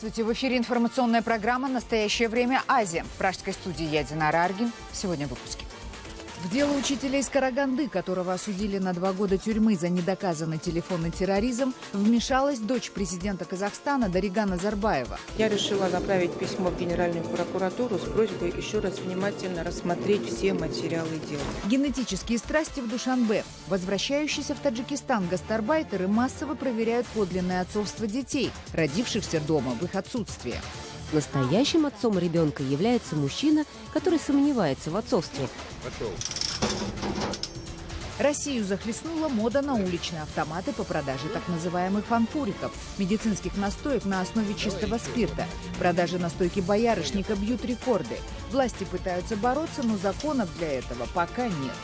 Здравствуйте! В эфире информационная программа «Настоящее время. Азия». В пражской студии я, Динара Аргин. Сегодня в выпуске. В дело учителя из Караганды, которого осудили на 2 года тюрьмы за недоказанный телефонный терроризм, вмешалась дочь президента Казахстана Дарига Назарбаева. Я решила направить письмо в Генеральную прокуратуру с просьбой еще раз внимательно рассмотреть все материалы дела. Генетические страсти в Душанбе. Возвращающиеся в Таджикистан гастарбайтеры массово проверяют подлинное отцовство детей, родившихся дома в их отсутствие. Настоящим отцом ребенка является мужчина, который сомневается в отцовстве. Россию захлестнула мода на уличные автоматы по продаже так называемых фанфуриков – медицинских настоек на основе чистого спирта. Продажи настойки боярышника бьют рекорды. Власти пытаются бороться, но законов для этого пока нет.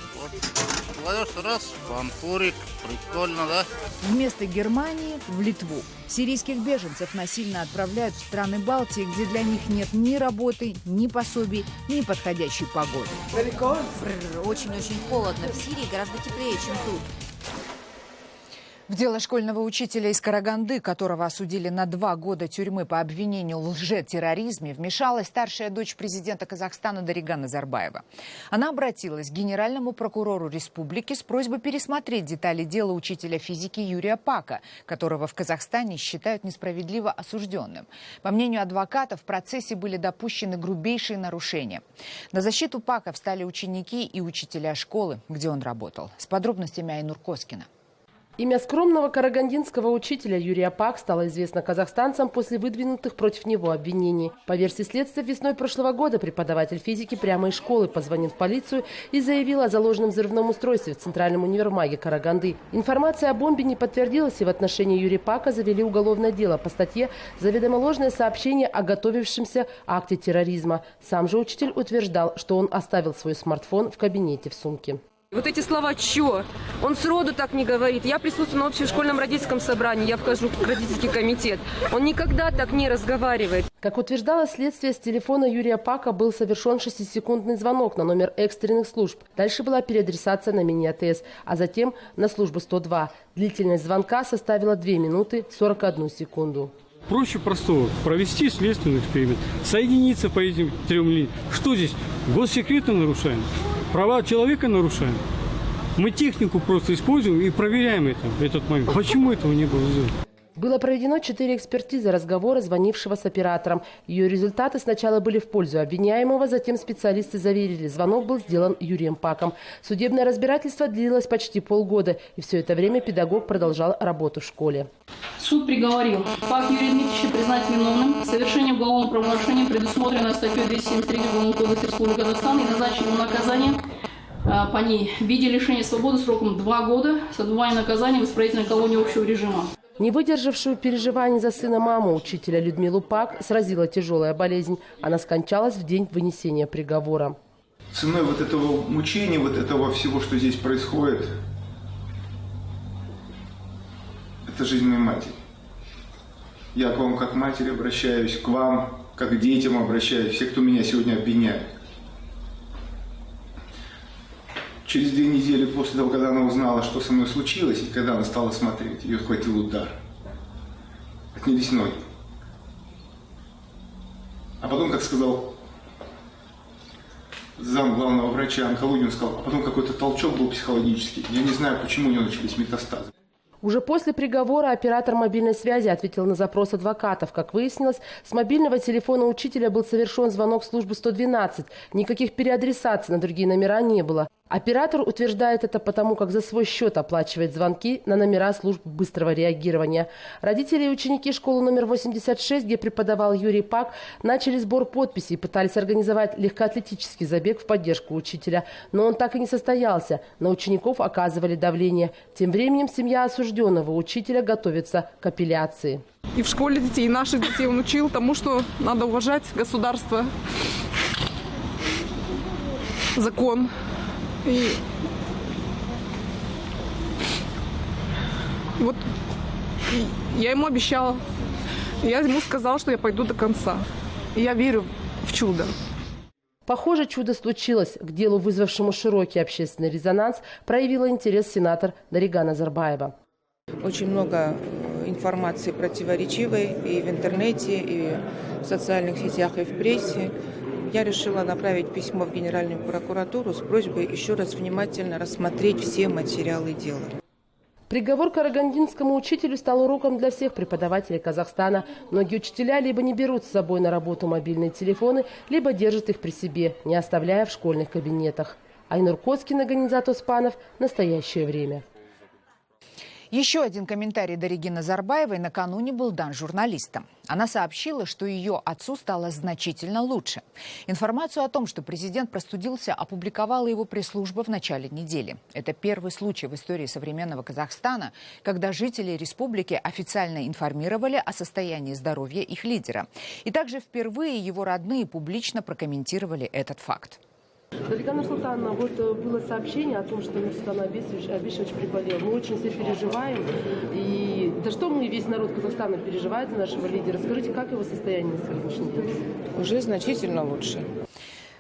Раз, фанфурик, прикольно, да? Вместо Германии – в Литву. Сирийских беженцев насильно отправляют в страны Балтии, где для них нет ни работы, ни пособий, ни подходящей погоды. Очень-очень холодно. В Сирии гораздо теплее, чем тут. В дело школьного учителя из Караганды, которого осудили на 2 года тюрьмы по обвинению в лжетерроризме, вмешалась старшая дочь президента Казахстана Дарига Назарбаева. Она обратилась к генеральному прокурору республики с просьбой пересмотреть детали дела учителя физики Юрия Пака, которого в Казахстане считают несправедливо осужденным. По мнению адвоката, в процессе были допущены грубейшие нарушения. На защиту Пака встали ученики и учителя школы, где он работал. С подробностями Айнур Коскина. Имя скромного карагандинского учителя Юрия Пак стало известно казахстанцам после выдвинутых против него обвинений. По версии следствия, весной прошлого года преподаватель физики прямо из школы позвонил в полицию и заявил о заложенном взрывном устройстве в Центральном универмаге Караганды. Информация о бомбе не подтвердилась, и в отношении Юрия Пака завели уголовное дело по статье «Заведомо ложное сообщение о готовившемся акте терроризма». Сам же учитель утверждал, что он оставил свой смартфон в кабинете в сумке. Вот эти слова «чё?» Он сроду так не говорит. Я присутствую на общешкольном родительском собрании, я вхожу в родительский комитет. Он никогда так не разговаривает. Как утверждало следствие, с телефона Юрия Пака был совершен 6-секундный звонок на номер экстренных служб. Дальше была переадресация на мини-АТС, а затем на службу 102. Длительность звонка составила 2 минуты 41 секунду. Проще простого провести следственный эксперимент, соединиться по этим 3 линиям. Что здесь? Госсекреты нарушаем? Права человека нарушаем. Мы технику просто используем и проверяем этот момент. Почему этого не было сделано? Было проведено 4 экспертизы разговора звонившего с оператором. Ее результаты сначала были в пользу обвиняемого, затем специалисты заверили, звонок был сделан Юрием Паком. Судебное разбирательство длилось почти полгода, и все это время педагог продолжал работу в школе. Суд приговорил Пак Юрия Дмитриевича признать виновным в совершении уголовного правонарушения, предусмотренное статьей 273 Уголовного кодекса Республики Казахстан, и назначить ему наказание по ней в виде лишения свободы сроком 2 года с отбыванием наказания в исправительной колонии общего режима. Не выдержавшую переживаний за сына маму учителя Людмилу Пак сразила тяжелая болезнь. Она скончалась в день вынесения приговора. Ценой вот этого мучения, вот этого всего, что здесь происходит, это жизнь моей матери. Я к вам как к матери обращаюсь, к вам как к детям обращаюсь, все, кто меня сегодня обвиняет. Через 2 недели после того, когда она узнала, что со мной случилось, и когда она стала смотреть, ее хватил удар. Отнялись ноги. А потом, как сказал зам главного врача онкологии, он сказал, а потом какой-то толчок был психологический. Я не знаю, почему у него начались метастазы. Уже после приговора оператор мобильной связи ответил на запрос адвокатов. Как выяснилось, с мобильного телефона учителя был совершен звонок в службу 112. Никаких переадресаций на другие номера не было. Оператор утверждает это потому, как за свой счет оплачивает звонки на номера служб быстрого реагирования. Родители и ученики школы номер 86, где преподавал Юрий Пак, начали сбор подписей и пытались организовать легкоатлетический забег в поддержку учителя. Но он так и не состоялся. На учеников оказывали давление. Тем временем семья осужденного учителя готовится к апелляции. И в школе детей, и наших детей он учил тому, что надо уважать государство, закон. И вот я ему обещала, я ему сказала, что я пойду до конца. И я верю в чудо. Похоже, чудо случилось. К делу, вызвавшему широкий общественный резонанс, проявила интерес сенатор Дарига Назарбаева. Очень много информации противоречивой и в интернете, и в социальных сетях, и в прессе, я решила направить письмо в Генеральную прокуратуру с просьбой еще раз внимательно рассмотреть все материалы дела. Приговор карагандинскому учителю стал уроком для всех преподавателей Казахстана. Многие учителя либо не берут с собой на работу мобильные телефоны, либо держат их при себе, не оставляя в школьных кабинетах. Айнур Коцкин, Ганизат Оспанов. Настоящее время. Еще один комментарий Дариги Назарбаевой накануне был дан журналистам. Она сообщила, что ее отцу стало значительно лучше. Информацию о том, что президент простудился, опубликовала его пресс-служба в начале недели. Это первый случай в истории современного Казахстана, когда жители республики официально информировали о состоянии здоровья их лидера. И также впервые его родные публично прокомментировали этот факт. Дарига Нурсултановна, вот было сообщение о том, что Нурсултан Абишевич приболел. Мы очень все переживаем. И да что мы, весь народ Казахстана переживает за нашего лидера. Скажите, как его состояние на сегодняшний день? Уже значительно лучше.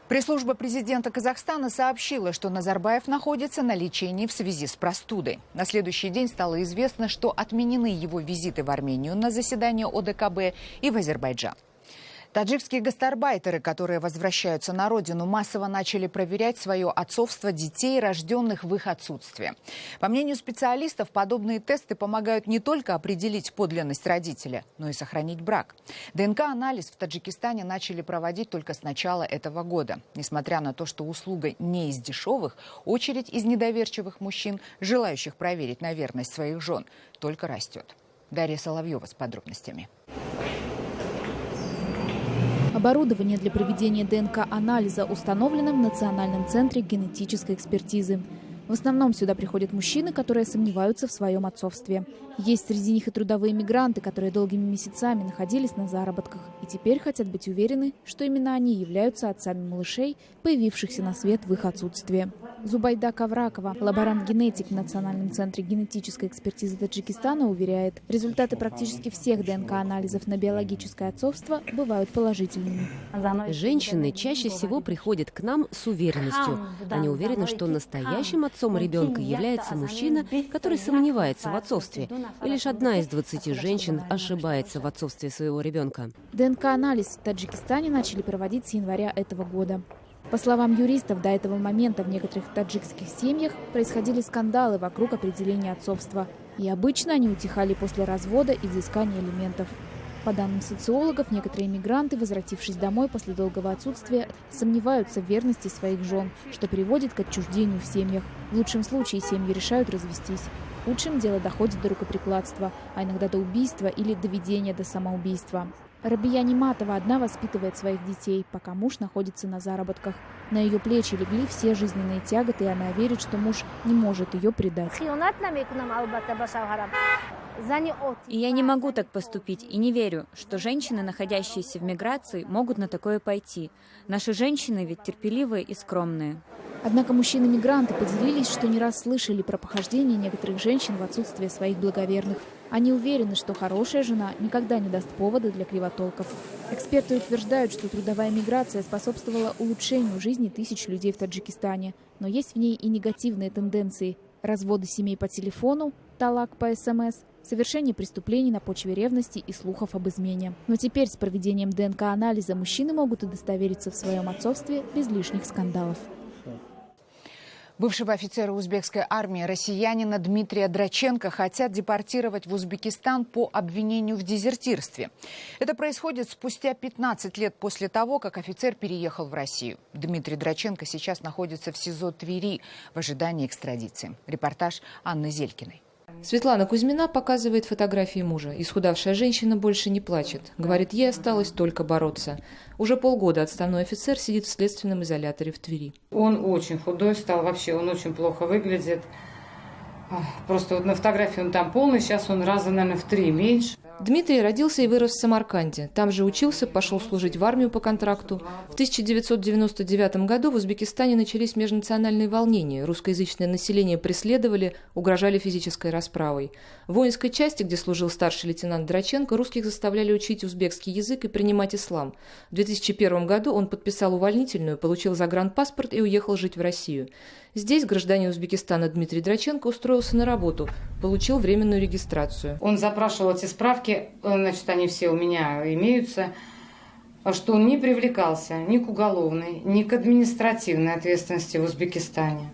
Пресс-служба президента Казахстана сообщила, что Назарбаев находится на лечении в связи с простудой. На следующий день стало известно, что отменены его визиты в Армению на заседание ОДКБ и в Азербайджан. Таджикские гастарбайтеры, которые возвращаются на родину, массово начали проверять свое отцовство детей, рожденных в их отсутствие. По мнению специалистов, подобные тесты помогают не только определить подлинность родителя, но и сохранить брак. ДНК-анализ в Таджикистане начали проводить только с начала этого года. Несмотря на то, что услуга не из дешевых, очередь из недоверчивых мужчин, желающих проверить на верность своих жен, только растет. Дарья Соловьева с подробностями. Оборудование для проведения ДНК-анализа установлено в Национальном центре генетической экспертизы. В основном сюда приходят мужчины, которые сомневаются в своем отцовстве. Есть среди них и трудовые мигранты, которые долгими месяцами находились на заработках и теперь хотят быть уверены, что именно они являются отцами малышей, появившихся на свет в их отсутствие. Зубайда Кавракова, лаборант-генетик в Национальном центре генетической экспертизы Таджикистана, уверяет, результаты практически всех ДНК-анализов на биологическое отцовство бывают положительными. Женщины чаще всего приходят к нам с уверенностью. Они уверены, что настоящим отцом ребенка является мужчина, который сомневается в отцовстве. И лишь 1 из 20 женщин ошибается в отцовстве своего ребенка. ДНК-анализ в Таджикистане начали проводить с января этого года. По словам юристов, до этого момента в некоторых таджикских семьях происходили скандалы вокруг определения отцовства. И обычно они утихали после развода и взыскания алиментов. По данным социологов, некоторые мигранты, возвратившись домой после долгого отсутствия, сомневаются в верности своих жен, что приводит к отчуждению в семьях. В лучшем случае семьи решают развестись. В худшем дело доходит до рукоприкладства, а иногда до убийства или доведения до самоубийства. Рабия Нематова одна воспитывает своих детей, пока муж находится на заработках. На ее плечи легли все жизненные тяготы, и она верит, что муж не может ее предать. И я не могу так поступить и не верю, что женщины, находящиеся в миграции, могут на такое пойти. Наши женщины ведь терпеливые и скромные. Однако мужчины-мигранты поделились, что не раз слышали про похождения некоторых женщин в отсутствие своих благоверных. Они уверены, что хорошая жена никогда не даст повода для кривотолков. Эксперты утверждают, что трудовая миграция способствовала улучшению жизни тысяч людей в Таджикистане. Но есть в ней и негативные тенденции. Разводы семей по телефону, талак по СМС, совершение преступлений на почве ревности и слухов об измене. Но теперь с проведением ДНК-анализа мужчины могут удостовериться в своем отцовстве без лишних скандалов. Бывшего офицера узбекской армии россиянина Дмитрия Драченко хотят депортировать в Узбекистан по обвинению в дезертирстве. Это происходит спустя 15 лет после того, как офицер переехал в Россию. Дмитрий Драченко сейчас находится в СИЗО Твери в ожидании экстрадиции. Репортаж Анны Зелькиной. Светлана Кузьмина показывает фотографии мужа. Исхудавшая женщина больше не плачет. Говорит, ей осталось только бороться. Уже полгода отставной офицер сидит в следственном изоляторе в Твери. Он очень худой стал, вообще он очень плохо выглядит. Просто вот на фотографии он там полный, сейчас он раза, наверное, в 3 меньше. Дмитрий родился и вырос в Самарканде. Там же учился, пошел служить в армию по контракту. В 1999 году в Узбекистане начались межнациональные волнения. Русскоязычное население преследовали, угрожали физической расправой. В воинской части, где служил старший лейтенант Драченко, русских заставляли учить узбекский язык и принимать ислам. В 2001 году он подписал увольнительную, получил загранпаспорт и уехал жить в Россию. Здесь гражданин Узбекистана Дмитрий Драченко устроился на работу, получил временную регистрацию. Он запрашивал эти справки, значит, они все у меня имеются, что он не привлекался ни к уголовной, ни к административной ответственности в Узбекистане.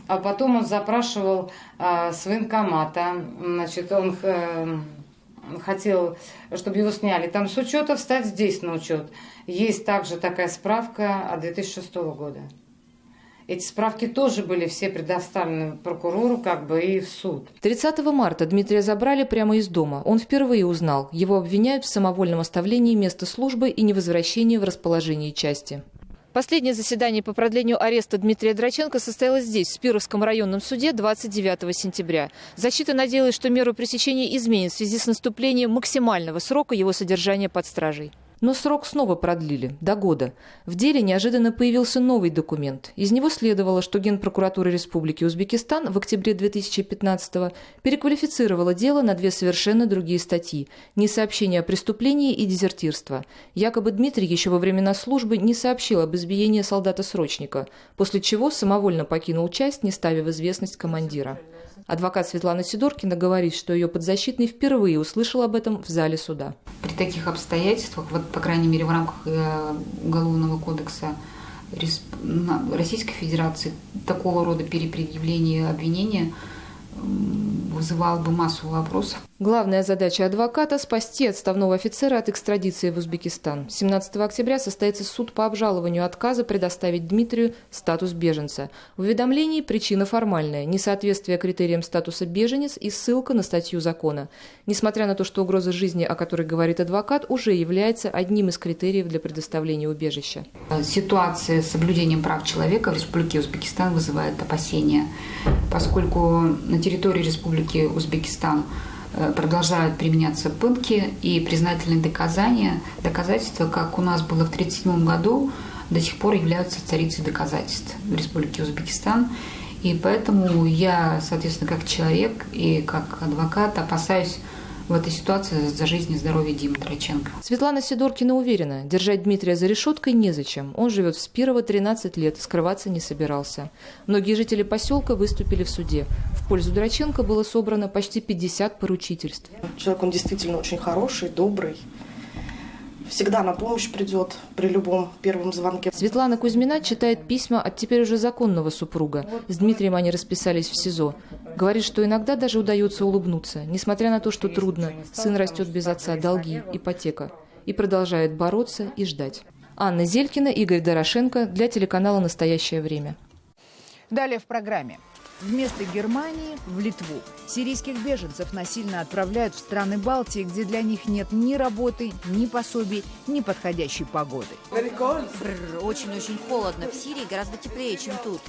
А потом он запрашивал с военкомата, значит, он хотел, чтобы его сняли там с учета, встать здесь на учет. Есть также такая справка от 2006 года. Эти справки тоже были все предоставлены прокурору, и в суд. 30 марта Дмитрия забрали прямо из дома. Он впервые узнал, его обвиняют в самовольном оставлении места службы и невозвращении в расположении части. Последнее заседание по продлению ареста Дмитрия Драченко состоялось здесь, в Спировском районном суде, 29 сентября. Защита надеялась, что меру пресечения изменит в связи с наступлением максимального срока его содержания под стражей. Но срок снова продлили, до года. В деле неожиданно появился новый документ. Из него следовало, что Генпрокуратура Республики Узбекистан в октябре 2015-го переквалифицировала дело на две совершенно другие статьи – несообщение о преступлении и дезертирство. Якобы Дмитрий еще во времена службы не сообщил об избиении солдата-срочника, после чего самовольно покинул часть, не ставя в известность командира. Адвокат Светлана Сидоркина говорит, что ее подзащитный впервые услышал об этом в зале суда. При таких обстоятельствах, по крайней мере в рамках Уголовного кодекса Российской Федерации, такого рода перепредъявление обвинения вызывало бы массу вопросов. Главная задача адвоката – спасти отставного офицера от экстрадиции в Узбекистан. 17 октября состоится суд по обжалованию отказа предоставить Дмитрию статус беженца. В уведомлении причина формальная – несоответствие критериям статуса беженец и ссылка на статью закона. Несмотря на то, что угроза жизни, о которой говорит адвокат, уже является одним из критериев для предоставления убежища. Ситуация с соблюдением прав человека в Республике Узбекистан вызывает опасения, поскольку на территории Республики Узбекистан продолжают применяться пытки и признательные доказательства, как у нас было в 1937 году, до сих пор являются царицей доказательств в Республике Узбекистан. И поэтому я, соответственно, как человек и как адвокат опасаюсь в этой ситуации за жизнь и здоровье Димы Драченко. Светлана Сидоркина уверена, держать Дмитрия за решеткой незачем. Он живет в Спирово 13 лет, скрываться не собирался. Многие жители поселка выступили в суде. В пользу Драченко было собрано почти 50 поручительств. Человек, он действительно очень хороший, добрый. Всегда на помощь придет при любом первом звонке. Светлана Кузьмина читает письма от теперь уже законного супруга. С Дмитрием они расписались в СИЗО. Говорит, что иногда даже удается улыбнуться, несмотря на то, что трудно. Сын растет без отца, долги, ипотека. И продолжает бороться и ждать. Анна Зелькина, Игорь Дорошенко для телеканала «Настоящее время». Далее в программе. Вместо Германии – в Литву. Сирийских беженцев насильно отправляют в страны Балтии, где для них нет ни работы, ни пособий, ни подходящей погоды. Очень-очень холодно. В Сирии гораздо теплее, чем тут.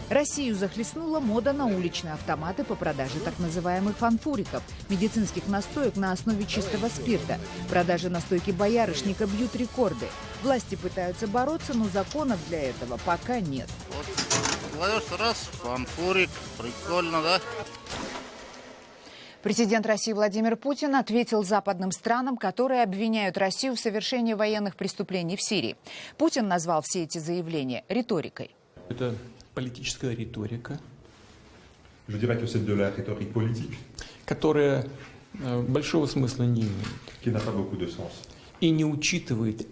Россию захлестнула мода на уличные автоматы по продаже так называемых фанфуриков – медицинских настоек на основе чистого спирта. Продажи настойки боярышника бьют рекорды. Власти пытаются бороться, но законов для этого пока нет. Кладешь раз, фанфурик, прикольно, да? Президент России Владимир Путин ответил западным странам, которые обвиняют Россию в совершении военных преступлений в Сирии. Путин назвал все эти заявления риторикой. Это политическая риторика, которая большого смысла не имеет и не учитывает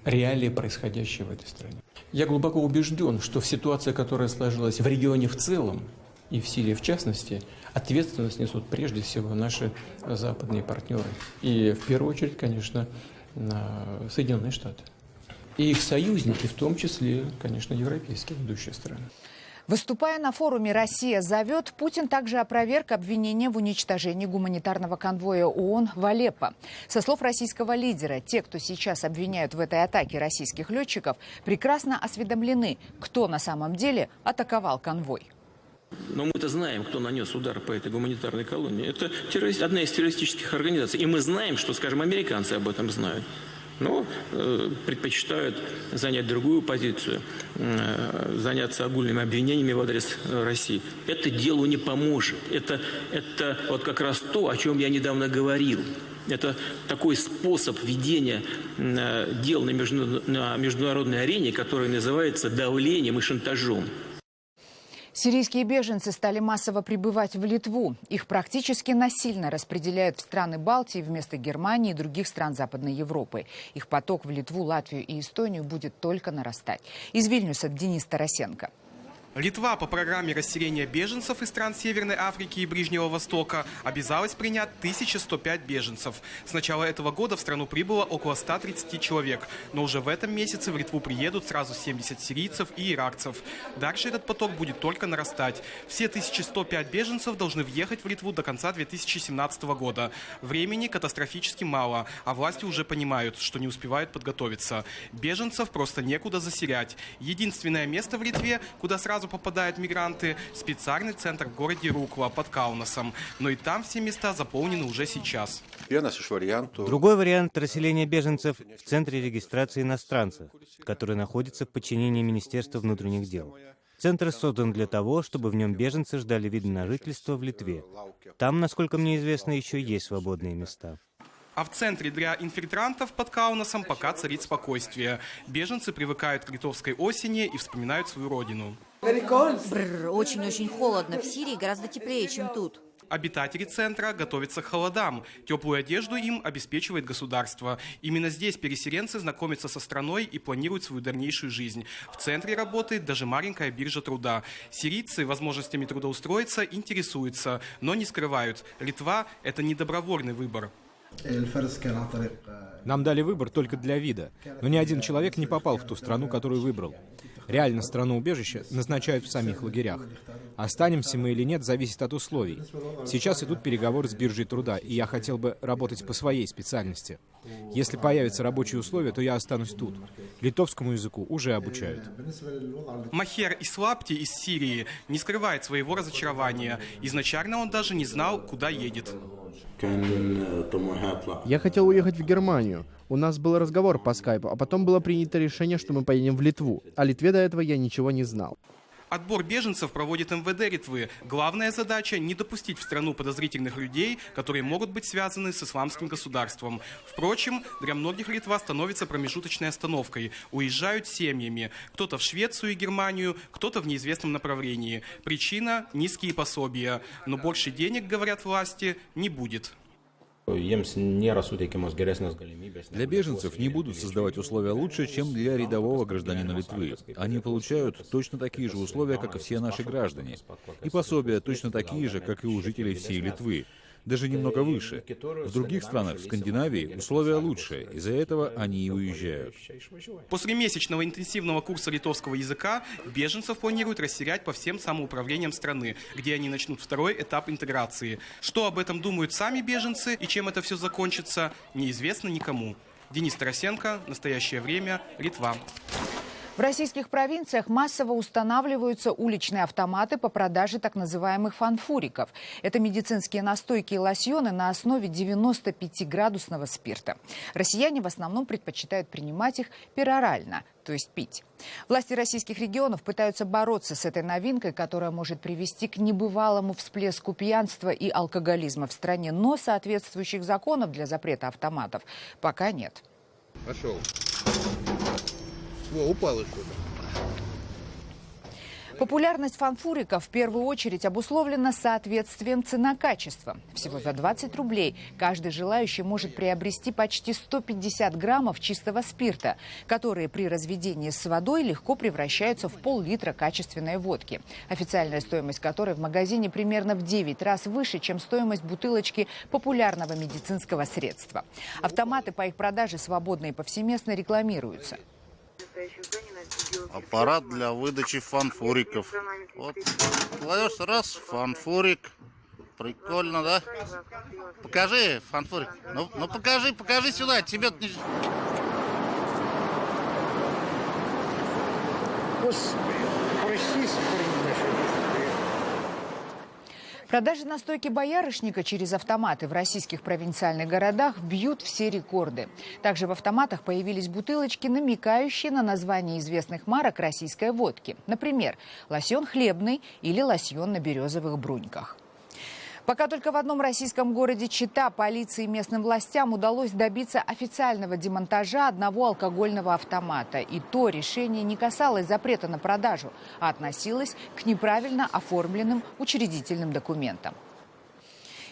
реалии происходящего в этой стране. Я глубоко убежден, что в ситуации, которая сложилась в регионе в целом и в Сирии в частности, ответственность несут прежде всего наши западные партнеры. И в первую очередь, конечно, Соединенные Штаты. И их союзники, в том числе, конечно, европейские ведущие страны. Выступая на форуме «Россия зовет», Путин также опроверг обвинения в уничтожении гуманитарного конвоя ООН в Алеппо. Со слов российского лидера, те, кто сейчас обвиняют в этой атаке российских летчиков, прекрасно осведомлены, кто на самом деле атаковал конвой. Но мы-то знаем, кто нанес удар по этой гуманитарной колонии. Это одна из террористических организаций. И мы знаем, что, скажем, американцы об этом знают. Но предпочитают занять другую позицию, заняться огульными обвинениями в адрес России. Это делу не поможет. Это вот как раз то, о чем я недавно говорил. Это такой способ ведения дел на международной арене, который называется давлением и шантажом. Сирийские беженцы стали массово прибывать в Литву. Их практически насильно распределяют в страны Балтии вместо Германии и других стран Западной Европы. Их поток в Литву, Латвию и Эстонию будет только нарастать. Из Вильнюса Денис Тарасенко. Литва по программе расселения беженцев из стран Северной Африки и Ближнего Востока обязалась принять 1105 беженцев. С начала этого года в страну прибыло около 130 человек. Но уже в этом месяце в Литву приедут сразу 70 сирийцев и иракцев. Дальше этот поток будет только нарастать. Все 1105 беженцев должны въехать в Литву до конца 2017 года. Времени катастрофически мало, а власти уже понимают, что не успевают подготовиться. Беженцев просто некуда заселять. Единственное место в Литве, куда сразу попадают мигранты, специальный центр в городе Рукла под Каунасом. Но и там все места заполнены уже сейчас. Другой вариант расселения беженцев в центре регистрации иностранцев, который находится в подчинении Министерства внутренних дел. Центр создан для того, чтобы в нем беженцы ждали вида на жительство в Литве. Там, насколько мне известно, еще есть свободные места. А в центре для инфильтрантов под Каунасом пока царит спокойствие. Беженцы привыкают к литовской осени и вспоминают свою родину. Очень-очень холодно. В Сирии гораздо теплее, чем тут. Обитатели центра готовятся к холодам. Теплую одежду им обеспечивает государство. Именно здесь переселенцы знакомятся со страной и планируют свою дальнейшую жизнь. В центре работает даже маленькая биржа труда. Сирийцы возможностями трудоустроиться интересуются, но не скрывают. Литва – это не добровольный выбор. Нам дали выбор только для вида, но ни один человек не попал в ту страну, которую выбрал. Реально страну убежища назначают в самих лагерях. Останемся мы или нет, зависит от условий. Сейчас идут переговоры с биржей труда, и я хотел бы работать по своей специальности. Если появятся рабочие условия, то я останусь тут. Литовскому языку уже обучают. Махер Ислапти из Сирии не скрывает своего разочарования. Изначально он даже не знал, куда едет. Я хотел уехать в Германию. У нас был разговор по скайпу, а потом было принято решение, что мы поедем в Литву. О Литве до этого я ничего не знал. Отбор беженцев проводит МВД Литвы. Главная задача – не допустить в страну подозрительных людей, которые могут быть связаны с исламским государством. Впрочем, для многих Литва становится промежуточной остановкой. Уезжают семьями. Кто-то в Швецию и Германию, кто-то в неизвестном направлении. Причина – низкие пособия. Но больше денег, говорят власти, не будет. Для беженцев не будут создавать условия лучше, чем для рядового гражданина Литвы. Они получают точно такие же условия, как и все наши граждане. И пособия точно такие же, как и у жителей всей Литвы. Даже немного выше. В других странах, в Скандинавии, условия лучше. Из-за этого они и уезжают. После месячного интенсивного курса литовского языка беженцев планируют расселять по всем самоуправлениям страны, где они начнут второй этап интеграции. Что об этом думают сами беженцы и чем это все закончится, неизвестно никому. Денис Тарасенко, «Настоящее время», Литва. В российских провинциях массово устанавливаются уличные автоматы по продаже так называемых фанфуриков. Это медицинские настойки и лосьоны на основе 95-градусного спирта. Россияне в основном предпочитают принимать их перорально, то есть пить. Власти российских регионов пытаются бороться с этой новинкой, которая может привести к небывалому всплеску пьянства и алкоголизма в стране, но соответствующих законов для запрета автоматов пока нет. Пошел. Упал еще. Популярность фанфуриков в первую очередь обусловлена соответствием цена-качество. Всего за 20 рублей каждый желающий может приобрести почти 150 граммов чистого спирта, которые при разведении с водой легко превращаются в пол-литра качественной водки, официальная стоимость которой в магазине примерно в 9 раз выше, чем стоимость бутылочки популярного медицинского средства. Автоматы по их продаже свободно и повсеместно рекламируются. Аппарат для выдачи фанфуриков. Вот, кладешь раз, фанфурик. Прикольно, да? Покажи фанфурик. Ну покажи сюда, тебе... Господи, прости, Продажи настойки боярышника через автоматы в российских провинциальных городах бьют все рекорды. Также в автоматах появились бутылочки, намекающие на название известных марок российской водки. Например, лосьон хлебный или лосьон на березовых бруньках. Пока только в одном российском городе Чита полиции и местным властям удалось добиться официального демонтажа одного алкогольного автомата. И то решение не касалось запрета на продажу, а относилось к неправильно оформленным учредительным документам.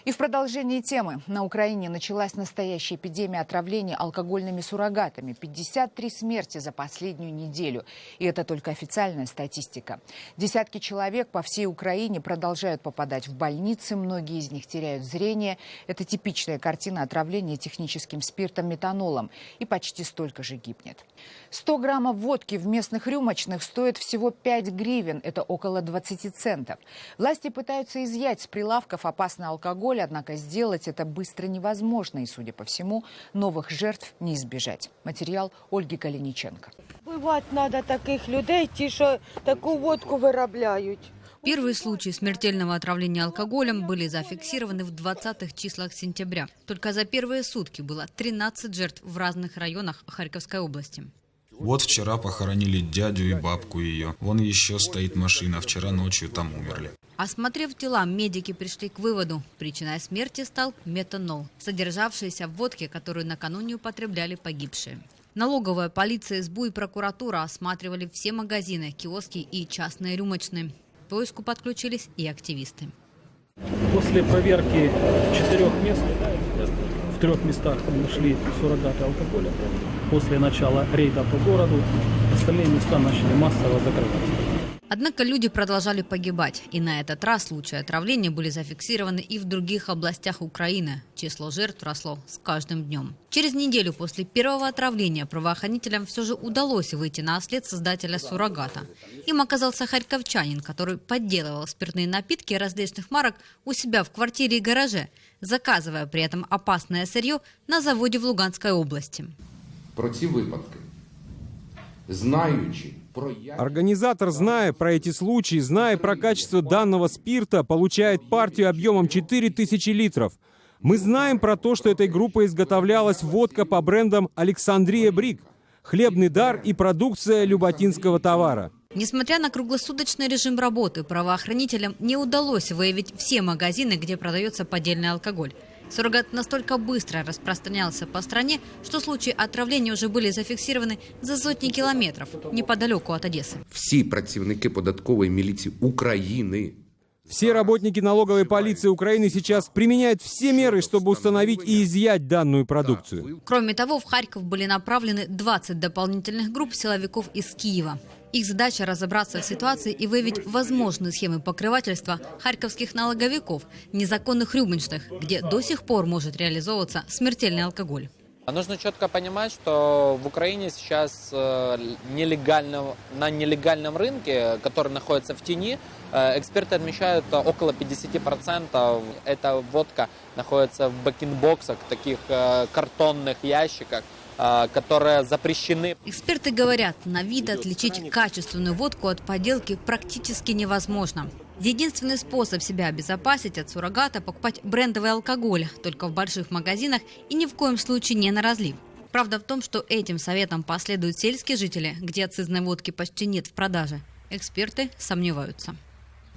И в продолжении темы. На Украине началась настоящая эпидемия отравления алкогольными суррогатами. 53 смерти за последнюю неделю. И это только официальная статистика. Десятки человек по всей Украине продолжают попадать в больницы. Многие из них теряют зрение. Это типичная картина отравления техническим спиртом метанолом. И почти столько же гибнет. 100 граммов водки в местных рюмочных стоит всего 5 гривен. Это около 20 центов. Власти пытаются изъять с прилавков опасный алкоголь. Однако сделать это быстро невозможно. И, судя по всему, новых жертв не избежать. Материал Ольги Калиниченко. Бывать надо таких людей, ті, що таку водку виробляють. Первые случаи смертельного отравления алкоголем были зафиксированы в 20-х числах сентября. Только за первые сутки было 13 жертв в разных районах Харьковской области. Вот вчера похоронили дядю и бабку ее. Вон еще стоит машина. Вчера ночью там умерли. Осмотрев тела, медики пришли к выводу. Причиной смерти стал метанол, содержавшийся в водке, которую накануне употребляли погибшие. Налоговая полиция, СБУ и прокуратура осматривали все магазины, киоски и частные рюмочные. К поиску подключились и активисты. После проверки 4 мест, в 3 местах мы нашли суррогаты алкоголя. После начала рейда по городу остальные места начали массово закрываться. Однако люди продолжали погибать. И на этот раз случаи отравления были зафиксированы и в других областях Украины. Число жертв росло с каждым днем. Через неделю после первого отравления правоохранителям все же удалось выйти на след создателя суррогата. Им оказался харьковчанин, который подделывал спиртные напитки различных марок у себя в квартире и гараже, заказывая при этом опасное сырье на заводе в Луганской области. Про ці випадки, знаючи, организатор, зная про эти случаи, зная про качество данного спирта, получает партию объемом 4000 литров. Мы знаем про то, что этой группой изготовлялась водка по брендам «Александрия Брик», «Хлебный дар» и продукция люботинского товара. Несмотря на круглосуточный режим работы, правоохранителям не удалось выявить все магазины, где продается поддельный алкоголь. Суррогат настолько быстро распространялся по стране, что случаи отравления уже были зафиксированы за сотни километров неподалеку от Одессы. Все працівники податковой милиции Украины, все работники налоговой полиции Украины сейчас применяют все меры, чтобы установить и изъять данную продукцию. Кроме того, в Харьков были направлены 20 дополнительных групп силовиков из Киева. Их задача – разобраться в ситуации и выявить возможные схемы покрывательства харьковских налоговиков, незаконных рюмочных, где до сих пор может реализовываться смертельный алкоголь. Нужно четко понимать, что в Украине сейчас на нелегальном рынке, который находится в тени, эксперты отмечают, около 50% эта водка находится в бэк-ин-боксах, таких картонных ящиках, которые запрещены. Эксперты говорят, на вид отличить качественную водку от подделки практически невозможно. Единственный способ себя обезопасить от суррогата – покупать брендовый алкоголь, только в больших магазинах и ни в коем случае не на разлив. Правда в том, что этим советам последуют сельские жители, где акцизной водки почти нет в продаже. Эксперты сомневаются.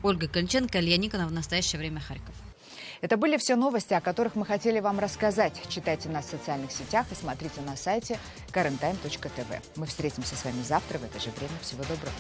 Ольга Калиниченко, Илья Никонов. В настоящее время Харьков. Это были все новости, о которых мы хотели вам рассказать. Читайте нас в социальных сетях и смотрите на сайте karenTime.tv. Мы встретимся с вами завтра в это же время. Всего доброго.